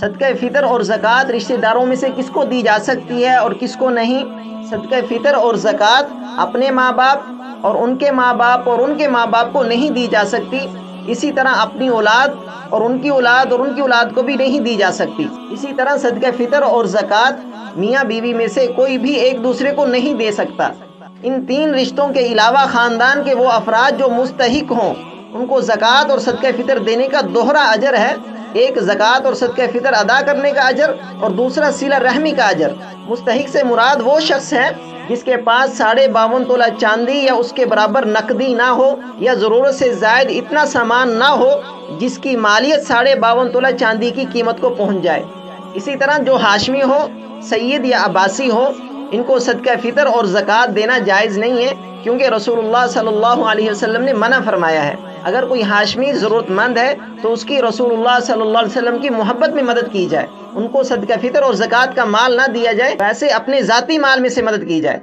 صدقہ فطر اور زکوٰۃ رشتہ داروں میں سے کس کو دی جا سکتی ہے اور کس کو نہیں؟ صدقہ فطر اور زکوٰۃ اپنے ماں باپ اور ان کے ماں باپ اور ان کے ماں باپ کو نہیں دی جا سکتی۔ اسی طرح اپنی اولاد اور ان کی اولاد اور ان کی اولاد کو بھی نہیں دی جا سکتی۔ اسی طرح صدقہ فطر اور زکوٰۃ میاں بیوی میں سے کوئی بھی ایک دوسرے کو نہیں دے سکتا۔ ان تین رشتوں کے علاوہ خاندان کے وہ افراد جو مستحق ہوں ان کو زکوٰۃ اور صدقہ فطر دینے کا دوہرا اجر ہے، ایک زکوٰۃ اور صدقہ فطر ادا کرنے کا اجر اور دوسرا صلہ رحمی کا اجر۔ مستحق سے مراد وہ شخص ہے جس کے پاس 52.5 تولہ چاندی یا اس کے برابر نقدی نہ ہو یا ضرورت سے زائد اتنا سامان نہ ہو جس کی مالیت 52.5 تولہ چاندی کی قیمت کو پہنچ جائے۔ اسی طرح جو ہاشمی ہو، سید یا عباسی ہو، ان کو صدقہ فطر اور زکوٰۃ دینا جائز نہیں ہے، کیونکہ رسول اللہ صلی اللہ علیہ وسلم نے منع فرمایا ہے۔ اگر کوئی ہاشمی ضرورت مند ہے تو اس کی رسول اللہ صلی اللہ علیہ وسلم کی محبت میں مدد کی جائے، ان کو صدقہ فطر اور زکوٰۃ کا مال نہ دیا جائے، ویسے اپنے ذاتی مال میں سے مدد کی جائے۔